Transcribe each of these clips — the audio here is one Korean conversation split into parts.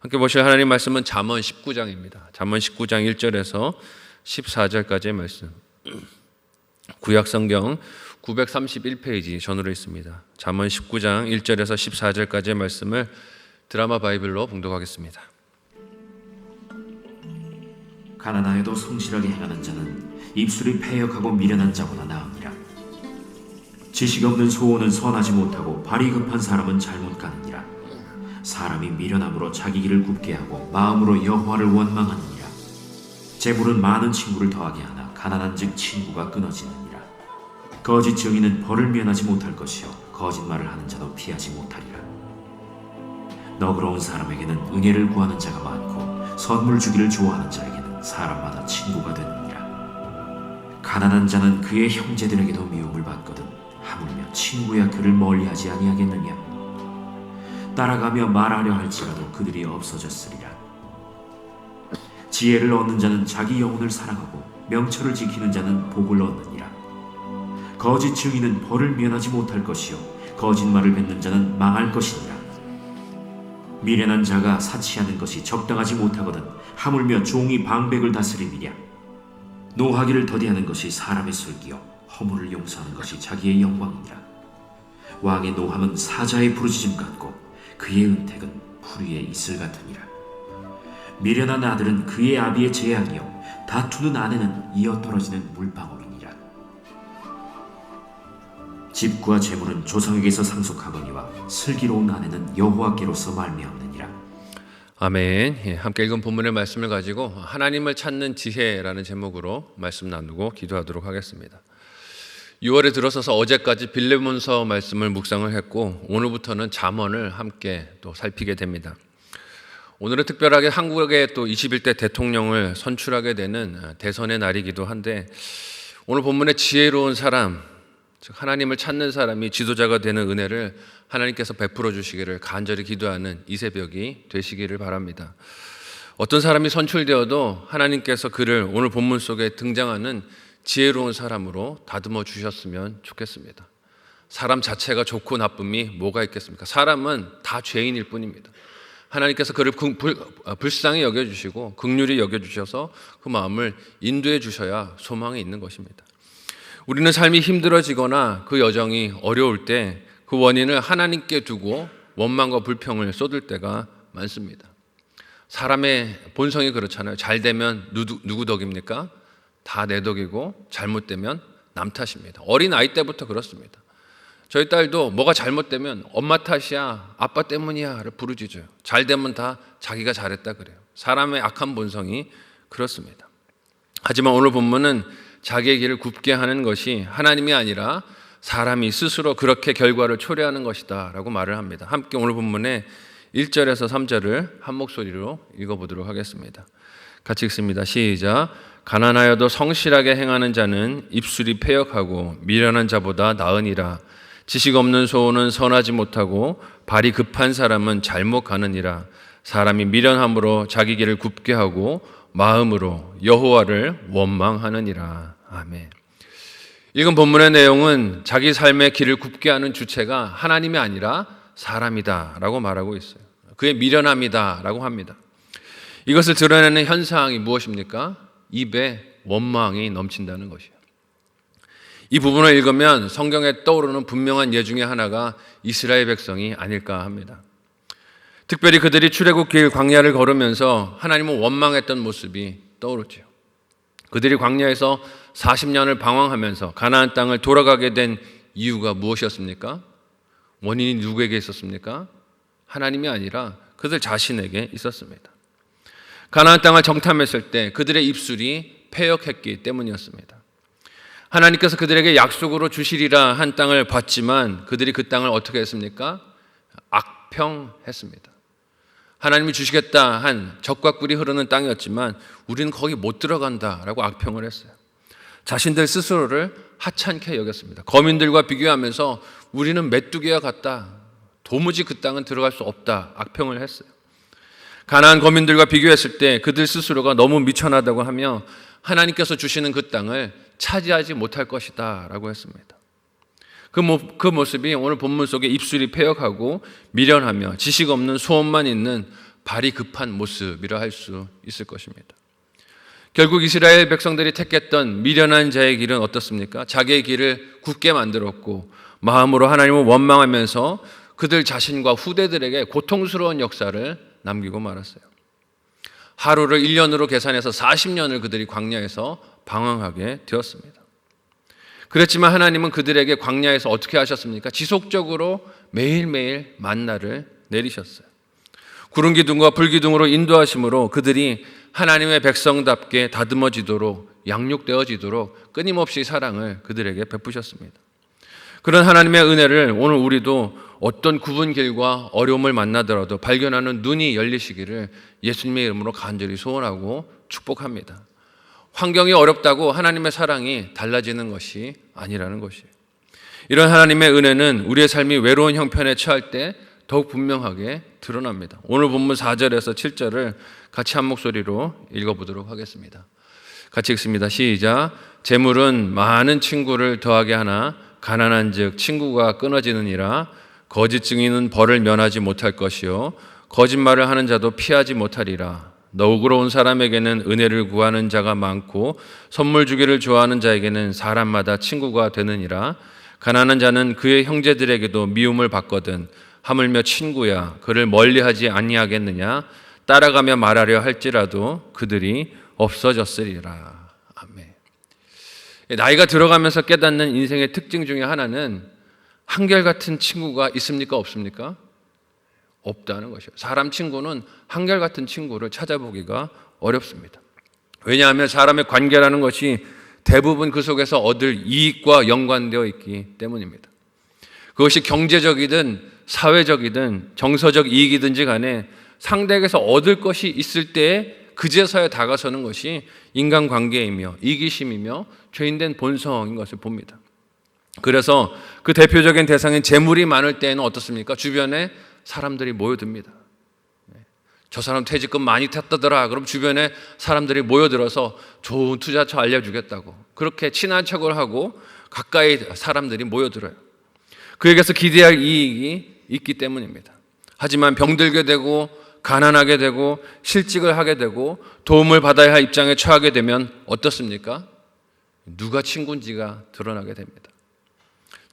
함께 보실 하나님 말씀은 잠언 19장입니다. 잠언 19장 1절에서 14절까지의 말씀. 구약성경 931페이지 전으로 있습니다. 잠언 19장 1절에서 14절까지의 말씀을 드라마 바이블로 봉독하겠습니다. 가난하여도 성실하게 행하는 자는 입술이 패역하고 미련한 자보다 나으니라. 지식 없는 소원은 선하지 못하고 발이 급한 사람은 잘못 가느니라. 사람이 미련함으로 자기 길을 굽게 하고 마음으로 여호와를 원망하느니라. 재물은 많은 친구를 더하게 하나 가난한즉 친구가 끊어지느니라. 거짓 증인은 벌을 면하지 못할 것이요 거짓말을 하는 자도 피하지 못하리라. 너그러운 사람에게는 은혜를 구하는 자가 많고 선물 주기를 좋아하는 자에게는 사람마다 친구가 되느니라. 가난한 자는 그의 형제들에게도 미움을 받거든 하물며 친구야 그를 멀리하지 아니하겠느냐. 따라가며 말하려 할지라도 그들이 없어졌으리라. 지혜를 얻는 자는 자기 영혼을 사랑하고 명철을 지키는 자는 복을 얻느니라. 거짓 증인은 벌을 면하지 못할 것이요 거짓말을 뱉는 자는 망할 것이니라. 미련한 자가 사치하는 것이 적당하지 못하거든 하물며 종이 방백을 다스리느냐. 노하기를 더디하는 것이 사람의 슬기요 허물을 용서하는 것이 자기의 영광이니라. 왕의 노함은 사자의 부르짖음 같고 그의 은택은 풀 위에 이슬 같으니라. 미련한 아들은 그의 아비의 재앙이요 다투는 아내는 이어 떨어지는 물방울이니라. 집과 재물은 조상에게서 상속하거니와 슬기로운 아내는 여호와께로서 말미암느니라. 아멘. 함께 읽은 본문의 말씀을 가지고 하나님을 찾는 지혜라는 제목으로 말씀 나누고 기도하도록 하겠습니다. 6월에 들어서서 어제까지 빌레몬서 말씀을 묵상을 했고 오늘부터는 잠언을 함께 또 살피게 됩니다. 오늘은 특별하게 한국의 또 21대 대통령을 선출하게 되는 대선의 날이기도 한데 오늘 본문의 지혜로운 사람, 즉 하나님을 찾는 사람이 지도자가 되는 은혜를 하나님께서 베풀어 주시기를 간절히 기도하는 이 새벽이 되시기를 바랍니다. 어떤 사람이 선출되어도 하나님께서 그를 오늘 본문 속에 등장하는 지혜로운 사람으로 다듬어 주셨으면 좋겠습니다. 사람 자체가 좋고 나쁨이 뭐가 있겠습니까? 사람은 다 죄인일 뿐입니다. 하나님께서 그를 불쌍히 여겨주시고 긍휼히 여겨주셔서 그 마음을 인도해 주셔야 소망이 있는 것입니다. 우리는 삶이 힘들어지거나 그 여정이 어려울 때 그 원인을 하나님께 두고 원망과 불평을 쏟을 때가 많습니다. 사람의 본성이 그렇잖아요. 잘 되면 누구 덕입니까? 다 내 덕이고 잘못되면 남 탓입니다. 어린 아이 때부터 그렇습니다. 저희 딸도 뭐가 잘못되면 엄마 탓이야, 아빠 때문이야를 부르짖어요. 잘 되면 다 자기가 잘했다 그래요. 사람의 악한 본성이 그렇습니다. 하지만 오늘 본문은 자기의 길을 굽게 하는 것이 하나님이 아니라 사람이 스스로 그렇게 결과를 초래하는 것이다 라고 말을 합니다. 함께 오늘 본문의 1절에서 3절을 한 목소리로 읽어보도록 하겠습니다. 같이 읽습니다. 시작. 가난하여도 성실하게 행하는 자는 입술이 패역하고 미련한 자보다 나으니라. 지식 없는 소원은 선하지 못하고 발이 급한 사람은 잘못 가느니라. 사람이 미련함으로 자기 길을 굽게 하고 마음으로 여호와를 원망하느니라. 아멘. 읽은 본문의 내용은 자기 삶의 길을 굽게 하는 주체가 하나님이 아니라 사람이다 라고 말하고 있어요. 그의 미련함이다 라고 합니다. 이것을 드러내는 현상이 무엇입니까? 입에 원망이 넘친다는 것이에요. 이 부분을 읽으면 성경에 떠오르는 분명한 예 중에 하나가 이스라엘 백성이 아닐까 합니다. 특별히 그들이 출애굽길 광야를 걸으면서 하나님을 원망했던 모습이 떠오르죠. 그들이 광야에서 40년을 방황하면서 가나안 땅을 돌아가게 된 이유가 무엇이었습니까? 원인이 누구에게 있었습니까? 하나님이 아니라 그들 자신에게 있었습니다. 가나안 땅을 정탐했을 때 그들의 입술이 패역했기 때문이었습니다. 하나님께서 그들에게 약속으로 주시리라 한 땅을 봤지만 그들이 그 땅을 어떻게 했습니까? 악평했습니다. 하나님이 주시겠다 한 젖과 꿀이 흐르는 땅이었지만 우리는 거기 못 들어간다라고 악평을 했어요. 자신들 스스로를 하찮게 여겼습니다. 거민들과 비교하면서 우리는 메뚜기와 같다. 도무지 그 땅은 들어갈 수 없다. 악평을 했어요. 가나안 거민들과 비교했을 때 그들 스스로가 너무 미천하다고 하며 하나님께서 주시는 그 땅을 차지하지 못할 것이다 라고 했습니다. 그 모습이 오늘 본문 속에 입술이 패역하고 미련하며 지식 없는 소원만 있는 발이 급한 모습이라 할 수 있을 것입니다. 결국 이스라엘 백성들이 택했던 미련한 자의 길은 어떻습니까? 자기의 길을 굳게 만들었고 마음으로 하나님을 원망하면서 그들 자신과 후대들에게 고통스러운 역사를 남기고 말았어요. 하루를 1년으로 계산해서 40년을 그들이 광야에서 방황하게 되었습니다. 그렇지만 하나님은 그들에게 광야에서 어떻게 하셨습니까? 지속적으로 매일매일 만나를 내리셨어요. 구름 기둥과 불 기둥으로 인도하심으로 그들이 하나님의 백성답게 다듬어지도록 양육되어지도록 끊임없이 사랑을 그들에게 베푸셨습니다. 그런 하나님의 은혜를 오늘 우리도 어떤 굽은 길과 어려움을 만나더라도 발견하는 눈이 열리시기를 예수님의 이름으로 간절히 소원하고 축복합니다. 환경이 어렵다고 하나님의 사랑이 달라지는 것이 아니라는 것이에요. 이런 하나님의 은혜는 우리의 삶이 외로운 형편에 처할 때 더욱 분명하게 드러납니다. 오늘 본문 4절에서 7절을 같이 한 목소리로 읽어보도록 하겠습니다. 같이 읽습니다. 시작. 재물은 많은 친구를 더하게 하나 가난한 즉 친구가 끊어지느니라. 거짓 증인은 벌을 면하지 못할 것이요 거짓말을 하는 자도 피하지 못하리라. 너그러운 사람에게는 은혜를 구하는 자가 많고 선물 주기를 좋아하는 자에게는 사람마다 친구가 되느니라. 가난한 자는 그의 형제들에게도 미움을 받거든 하물며 친구야 그를 멀리하지 아니하겠느냐. 따라가며 말하려 할지라도 그들이 없어졌으리라. 아멘. 나이가 들어가면서 깨닫는 인생의 특징 중에 하나는 한결같은 친구가 있습니까? 없습니까? 없다는 것이에요. 사람 친구는 한결같은 친구를 찾아보기가 어렵습니다. 왜냐하면 사람의 관계라는 것이 대부분 그 속에서 얻을 이익과 연관되어 있기 때문입니다. 그것이 경제적이든 사회적이든 정서적 이익이든지 간에 상대에게서 얻을 것이 있을 때에 그제서야 다가서는 것이 인간관계이며 이기심이며 죄인된 본성인 것을 봅니다. 그래서 그 대표적인 대상인 재물이 많을 때에는 어떻습니까? 주변에 사람들이 모여듭니다. 저 사람 퇴직금 많이 탔다더라. 그럼 주변에 사람들이 모여들어서 좋은 투자처 알려주겠다고 그렇게 친한 척을 하고 가까이 사람들이 모여들어요. 그에게서 기대할 이익이 있기 때문입니다. 하지만 병들게 되고 가난하게 되고 실직을 하게 되고 도움을 받아야 할 입장에 처하게 되면 어떻습니까? 누가 친구인지가 드러나게 됩니다.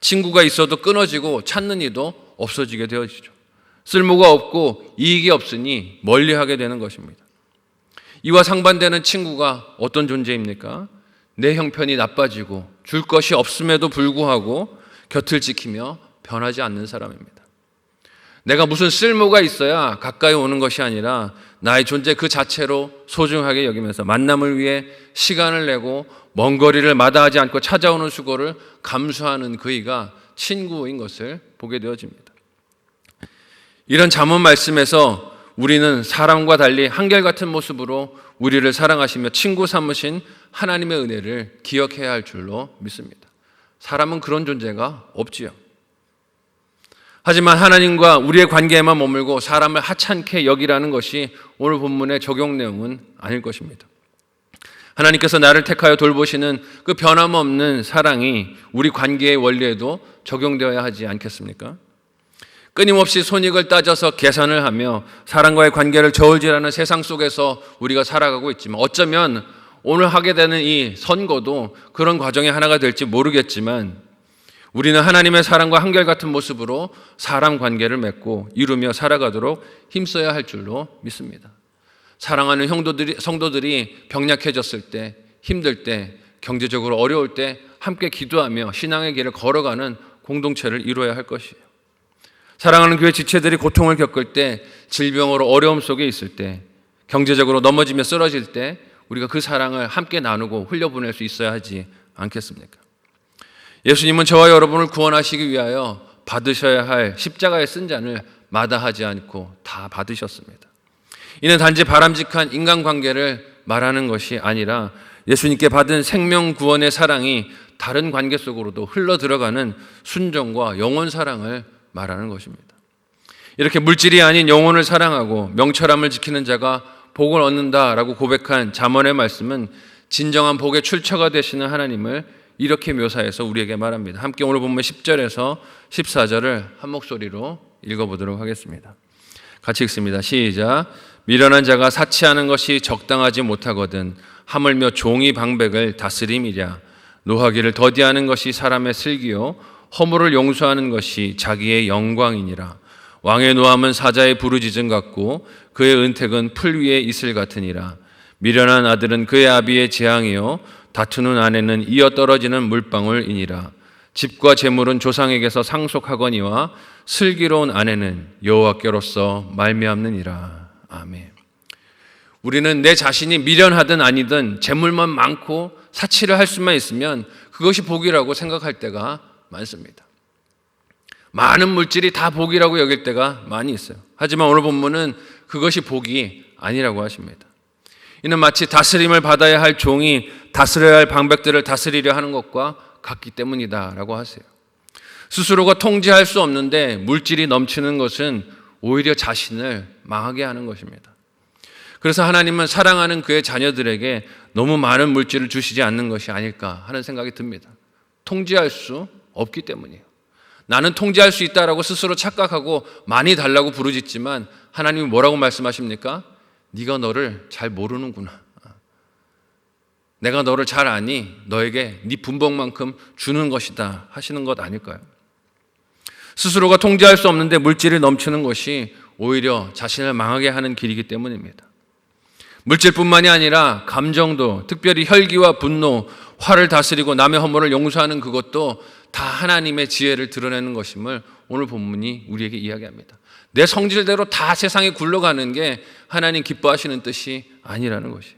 친구가 있어도 끊어지고 찾는 이도 없어지게 되어지죠. 쓸모가 없고 이익이 없으니 멀리하게 되는 것입니다. 이와 상반되는 친구가 어떤 존재입니까? 내 형편이 나빠지고 줄 것이 없음에도 불구하고 곁을 지키며 변하지 않는 사람입니다. 내가 무슨 쓸모가 있어야 가까이 오는 것이 아니라 나의 존재 그 자체로 소중하게 여기면서 만남을 위해 시간을 내고 먼 거리를 마다하지 않고 찾아오는 수고를 감수하는 그이가 친구인 것을 보게 되어집니다. 이런 잠언 말씀에서 우리는 사람과 달리 한결같은 모습으로 우리를 사랑하시며 친구 삼으신 하나님의 은혜를 기억해야 할 줄로 믿습니다. 사람은 그런 존재가 없지요. 하지만 하나님과 우리의 관계에만 머물고 사람을 하찮게 여기라는 것이 오늘 본문의 적용 내용은 아닐 것입니다. 하나님께서 나를 택하여 돌보시는 그 변함없는 사랑이 우리 관계의 원리에도 적용되어야 하지 않겠습니까? 끊임없이 손익을 따져서 계산을 하며 사람과의 관계를 저울질하는 세상 속에서 우리가 살아가고 있지만 어쩌면 오늘 하게 되는 이 선거도 그런 과정의 하나가 될지 모르겠지만 우리는 하나님의 사랑과 한결같은 모습으로 사람 관계를 맺고 이루며 살아가도록 힘써야 할 줄로 믿습니다. 사랑하는 성도들이 병약해졌을 때, 힘들 때, 경제적으로 어려울 때 함께 기도하며 신앙의 길을 걸어가는 공동체를 이루어야 할 것이에요. 사랑하는 교회 지체들이 고통을 겪을 때, 질병으로 어려움 속에 있을 때, 경제적으로 넘어지며 쓰러질 때 우리가 그 사랑을 함께 나누고 흘려보낼 수 있어야 하지 않겠습니까? 예수님은 저와 여러분을 구원하시기 위하여 받으셔야 할 십자가의 쓴잔을 마다하지 않고 다 받으셨습니다. 이는 단지 바람직한 인간관계를 말하는 것이 아니라 예수님께 받은 생명 구원의 사랑이 다른 관계 속으로도 흘러들어가는 순종과 영혼 사랑을 말하는 것입니다. 이렇게 물질이 아닌 영혼을 사랑하고 명철함을 지키는 자가 복을 얻는다라고 고백한 잠언의 말씀은 진정한 복의 출처가 되시는 하나님을 이렇게 묘사해서 우리에게 말합니다. 함께 오늘 본문 10절에서 14절을 한 목소리로 읽어보도록 하겠습니다. 같이 읽습니다. 시작. 미련한 자가 사치하는 것이 적당하지 못하거든 하물며 종이 방백을 다스림이랴. 노하기를 더디하는 것이 사람의 슬기요 허물을 용서하는 것이 자기의 영광이니라. 왕의 노함은 사자의 부르짖음 같고 그의 은택은 풀 위에 이슬 같으니라. 미련한 아들은 그의 아비의 재앙이요 다투는 아내는 이어 떨어지는 물방울이니라. 집과 재물은 조상에게서 상속하거니와 슬기로운 아내는 여호와께로서 말미암느니라. 아멘. 우리는 내 자신이 미련하든 아니든 재물만 많고 사치를 할 수만 있으면 그것이 복이라고 생각할 때가 많습니다. 많은 물질이 다 복이라고 여길 때가 많이 있어요. 하지만 오늘 본문은 그것이 복이 아니라고 하십니다. 이는 마치 다스림을 받아야 할 종이 다스려야 할 방백들을 다스리려 하는 것과 같기 때문이다라고 하세요. 스스로가 통제할 수 없는데 물질이 넘치는 것은 오히려 자신을 망하게 하는 것입니다. 그래서 하나님은 사랑하는 그의 자녀들에게 너무 많은 물질을 주시지 않는 것이 아닐까 하는 생각이 듭니다. 통제할 수 없기 때문이에요. 나는 통제할 수 있다라고 스스로 착각하고 많이 달라고 부르짖지만 하나님이 뭐라고 말씀하십니까? 네가 너를 잘 모르는구나. 내가 너를 잘 아니 너에게 네 분봉만큼 주는 것이다 하시는 것 아닐까요? 스스로가 통제할 수 없는데 물질이 넘치는 것이 오히려 자신을 망하게 하는 길이기 때문입니다. 물질뿐만이 아니라 감정도, 특별히 혈기와 분노, 화를 다스리고 남의 허물을 용서하는 그것도 다 하나님의 지혜를 드러내는 것임을 오늘 본문이 우리에게 이야기합니다. 내 성질대로 다 세상에 굴러가는 게 하나님 기뻐하시는 뜻이 아니라는 것이에요.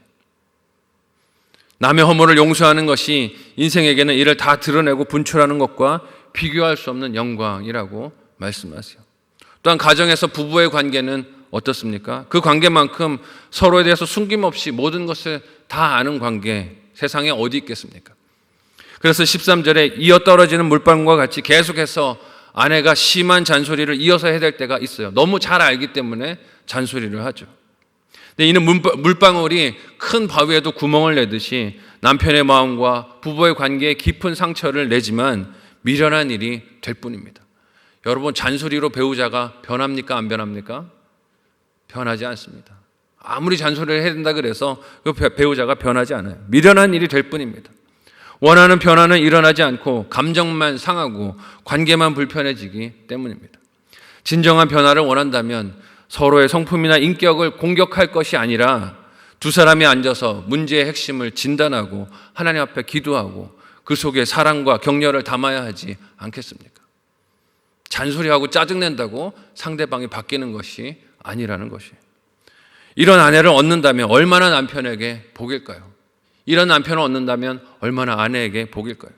남의 허물을 용서하는 것이 인생에게는 이를 다 드러내고 분출하는 것과 비교할 수 없는 영광이라고 말씀하세요. 또한 가정에서 부부의 관계는 어떻습니까? 그 관계만큼 서로에 대해서 숨김없이 모든 것을 다 아는 관계 세상에 어디 있겠습니까? 그래서 13절에 이어 떨어지는 물방울과 같이 계속해서 아내가 심한 잔소리를 이어서 해야 될 때가 있어요. 너무 잘 알기 때문에 잔소리를 하죠. 근데 이는 물방울이 큰 바위에도 구멍을 내듯이 남편의 마음과 부부의 관계에 깊은 상처를 내지만 미련한 일이 될 뿐입니다. 여러분, 잔소리로 배우자가 변합니까? 안 변합니까? 변하지 않습니다. 아무리 잔소리를 해야 된다 그래서 그 배우자가 변하지 않아요. 미련한 일이 될 뿐입니다. 원하는 변화는 일어나지 않고 감정만 상하고 관계만 불편해지기 때문입니다. 진정한 변화를 원한다면 서로의 성품이나 인격을 공격할 것이 아니라 두 사람이 앉아서 문제의 핵심을 진단하고 하나님 앞에 기도하고 그 속에 사랑과 격려를 담아야 하지 않겠습니까? 잔소리하고 짜증낸다고 상대방이 바뀌는 것이 아니라는 것이에요. 이런 아내를 얻는다면 얼마나 남편에게 복일까요? 이런 남편을 얻는다면 얼마나 아내에게 복일까요?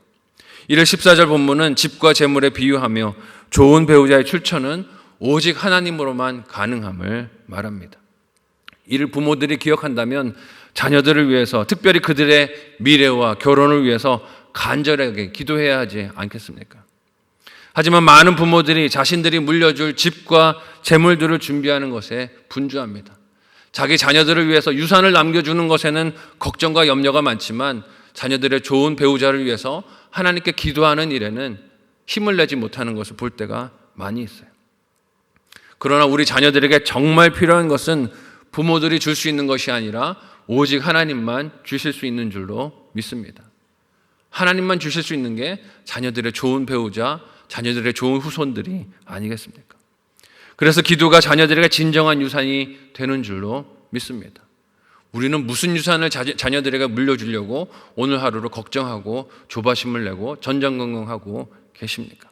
이를 14절 본문은 집과 재물에 비유하며 좋은 배우자의 출처는 오직 하나님으로만 가능함을 말합니다. 이를 부모들이 기억한다면 자녀들을 위해서, 특별히 그들의 미래와 결혼을 위해서 간절하게 기도해야 하지 않겠습니까? 하지만 많은 부모들이 자신들이 물려줄 집과 재물들을 준비하는 것에 분주합니다. 자기 자녀들을 위해서 유산을 남겨주는 것에는 걱정과 염려가 많지만 자녀들의 좋은 배우자를 위해서 하나님께 기도하는 일에는 힘을 내지 못하는 것을 볼 때가 많이 있어요. 그러나 우리 자녀들에게 정말 필요한 것은 부모들이 줄 수 있는 것이 아니라 오직 하나님만 주실 수 있는 줄로 믿습니다. 하나님만 주실 수 있는 게 자녀들의 좋은 배우자, 자녀들의 좋은 후손들이 아니겠습니까? 그래서 기도가 자녀들에게 진정한 유산이 되는 줄로 믿습니다. 우리는 무슨 유산을 자녀들에게 물려주려고 오늘 하루를 걱정하고 조바심을 내고 전전긍긍하고 계십니까?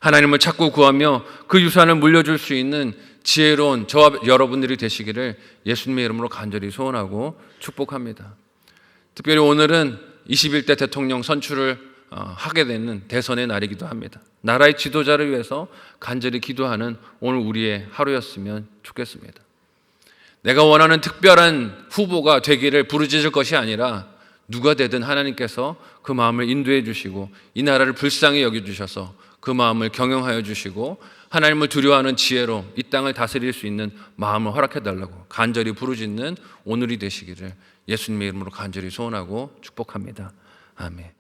하나님을 찾고 구하며 그 유산을 물려줄 수 있는 지혜로운 저와 여러분들이 되시기를 예수님의 이름으로 간절히 소원하고 축복합니다. 특별히 오늘은 21대 대통령 선출을 하게 되는 대선의 날이기도 합니다. 나라의 지도자를 위해서 간절히 기도하는 오늘 우리의 하루였으면 좋겠습니다. 내가 원하는 특별한 후보가 되기를 부르짖을 것이 아니라 누가 되든 하나님께서 그 마음을 인도해 주시고 이 나라를 불쌍히 여겨주셔서 그 마음을 경영하여 주시고 하나님을 두려워하는 지혜로 이 땅을 다스릴 수 있는 마음을 허락해 달라고 간절히 부르짖는 오늘이 되시기를 예수님의 이름으로 간절히 소원하고 축복합니다. 아멘.